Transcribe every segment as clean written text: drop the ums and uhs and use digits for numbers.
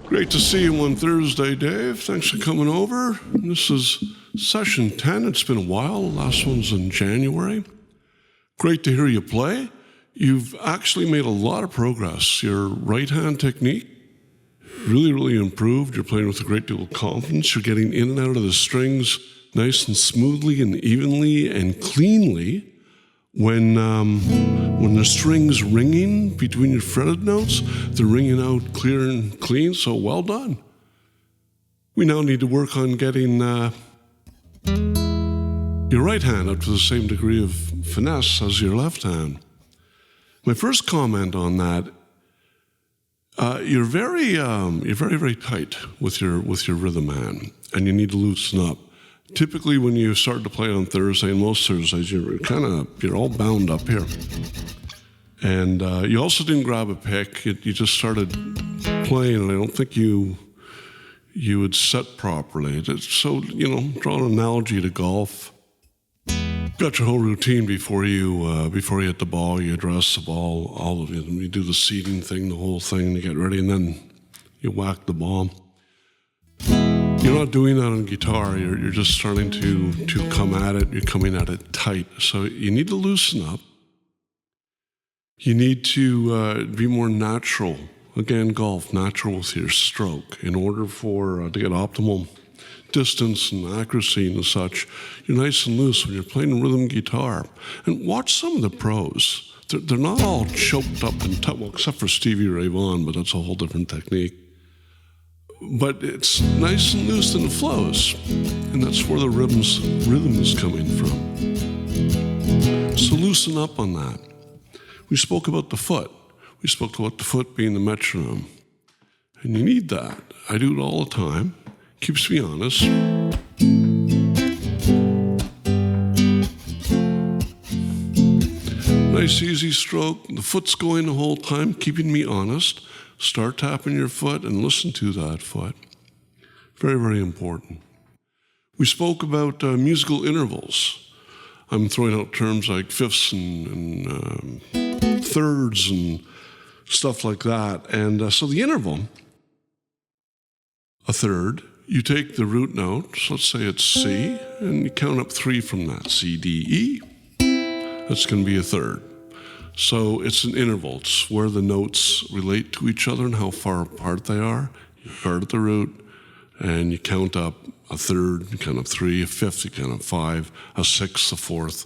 Great to see you on Thursday, Dave. Thanks for coming over. This is session 10. It's been a while. The last one's in January. Great to hear you play. You've actually made a lot of progress. Your right-hand technique really improved. You're playing with a great deal of confidence. You're getting in and out of the strings nice and smoothly and evenly and cleanly. When the string's ringing between your fretted notes, they're ringing out clear and clean, so well done. We now need to work on getting your right hand up to the same degree of finesse as your left hand. My first comment on that, you're very tight with your rhythm hand, and you need to loosen up. Typically, when you start to play on Thursday, and most Thursdays, you're all bound up here. And you also didn't grab a pick. You just started playing, and I don't think you had set properly. So, draw an analogy to golf. Got your whole routine before you hit the ball. You address the ball, all of it. And you do the seating thing, the whole thing, you get ready, and then you whack the ball. You're not doing that on guitar. You're just starting to come at it. You're coming at it tight. So you need to loosen up. You need to be more natural. Again, golf, natural with your stroke. In order to get optimal distance and accuracy and such, you're nice and loose when you're playing rhythm guitar. And watch some of the pros. They're not all choked up and tight, well, except for Stevie Ray Vaughan, but that's a whole different technique. But it's nice and loose and it flows. And that's where the rhythm is coming from. So loosen up on that. We spoke about the foot. We spoke about the foot being the metronome. And you need that. I do it all the time. Keeps me honest. Nice easy stroke. The foot's going the whole time, keeping me honest. Start tapping your foot and listen to that foot. Very important. We spoke about musical intervals. I'm throwing out terms like fifths and thirds and stuff like that. And so the interval, a third, you take the root note, so let's say it's C, and you count up 3 from that, C, D, E. That's going to be a third. So it's an interval. It's where the notes relate to each other and how far apart they are. You start at the root, and you count up a third, you count up 3, a fifth, you count up 5, a sixth, a fourth.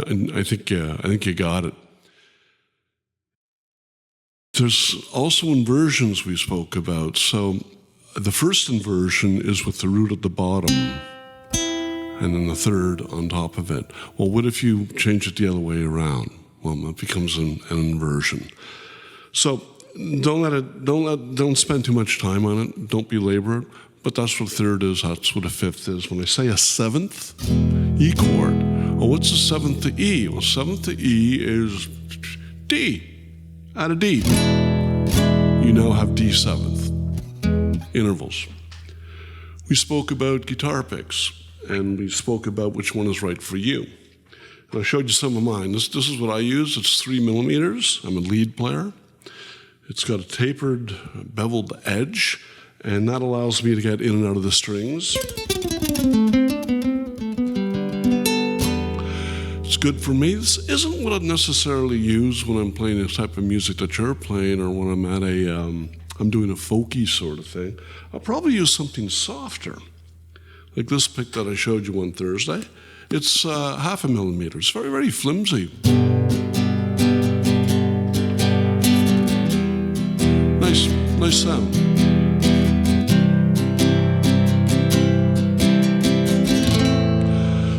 And I think you got it. There's also inversions we spoke about. So the first inversion is with the root at the bottom, and then the third on top of it. Well, what if you change it the other way around? Well, it becomes an inversion. So don't spend too much time on it. Don't belabor it. But that's what a third is. That's what a fifth is. When I say a seventh E chord, oh, what's a seventh to E? Well, seventh to E is D. Out of D, you now have D seventh. Intervals. We spoke about guitar picks, and we spoke about which one is right for you. And I showed you some of mine. This is what I use. It's 3 millimeters. I'm a lead player. It's got a tapered, beveled edge, and that allows me to get in and out of the strings. It's good for me. This isn't what I'd necessarily use when I'm playing the type of music that you're playing, or when I'm at I'm doing a folky sort of thing. I'll probably use something softer, like this pick that I showed you on Thursday. It's 0.5 millimeter. It's very flimsy. Nice sound.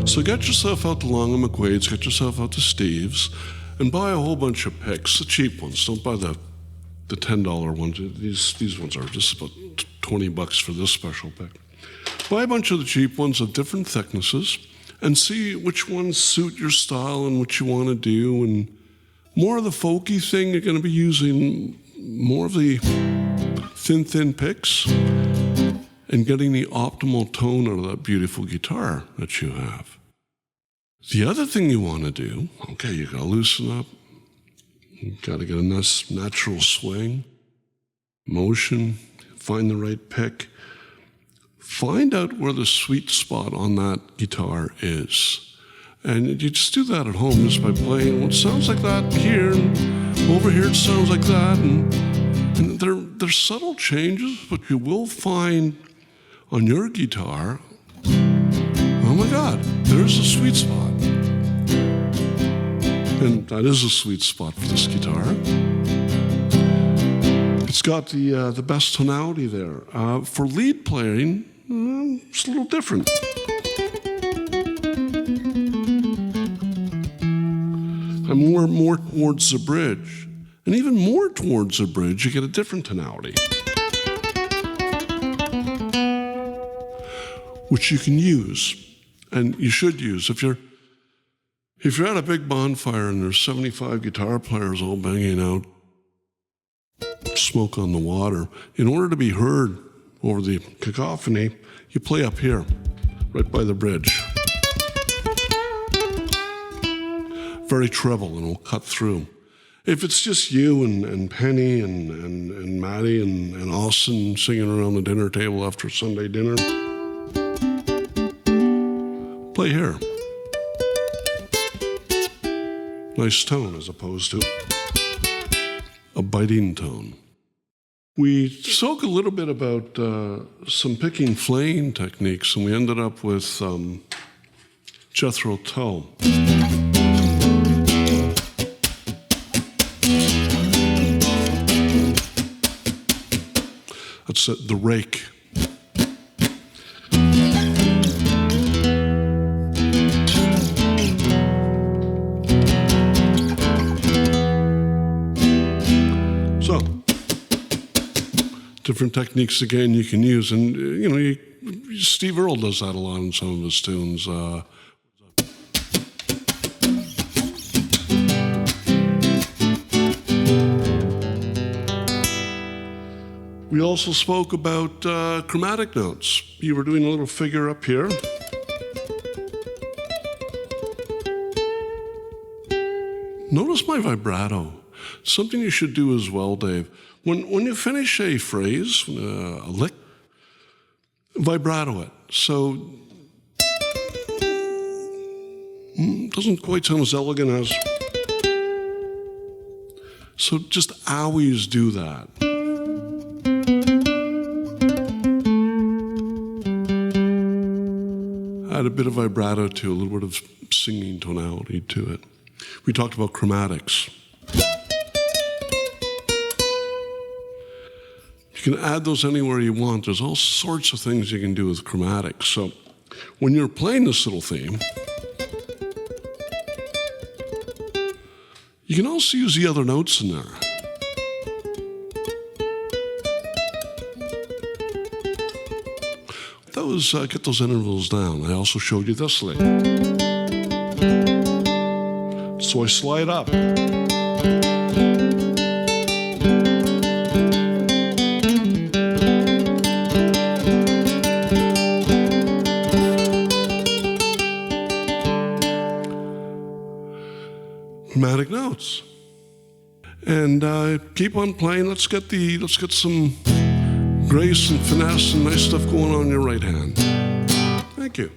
So get yourself out to Long and McQuaid's, get yourself out to Steve's, and buy a whole bunch of picks, the cheap ones. Don't buy the $10 ones. These ones are just about $20 for this special pick. Buy a bunch of the cheap ones of different thicknesses and see which ones suit your style and what you want to do. And more of the folky thing, you're going to be using more of the thin picks and getting the optimal tone out of that beautiful guitar that you have. The other thing you want to do, okay, you got to loosen up. You got to get a nice natural swing, motion, find the right pick. Find out where the sweet spot on that guitar is. And you just do that at home just by playing. Well, it sounds like that here, and over here it sounds like that. And they're subtle changes, but you will find on your guitar, oh my God, there's a sweet spot. And that is a sweet spot for this guitar. It's got the best tonality there. For lead playing, it's a little different. I'm more towards the bridge. And even more towards the bridge, you get a different tonality, which you can use, and you should use. If you're at a big bonfire and there's 75 guitar players all banging out smoke on the water, in order to be heard over the cacophony, you play up here, right by the bridge. Very treble, and it'll cut through. If it's just you and Penny and Maddie and Austin singing around the dinner table after Sunday dinner, play here. Nice tone as opposed to a biting tone. We spoke a little bit about some picking flaying techniques, and we ended up with Jethro Tull. That's the rake. So, different techniques again you can use, and Steve Earle does that a lot in some of his tunes. We also spoke about chromatic notes. You were doing a little figure up here. Notice my vibrato. Something you should do as well, Dave. When you finish a phrase, a lick, vibrato it. So it doesn't quite sound as elegant as. So just always do that. Add a bit of vibrato to a little bit of singing tonality to it. We talked about chromatics. You can add those anywhere you want. There's all sorts of things you can do with chromatics. So when you're playing this little theme, you can also use the other notes in there. Get those intervals down. I also showed you this lick. So I slide up. Chromatic notes. And keep on playing. Let's get some grace and finesse and nice stuff going on in your right hand. Thank you.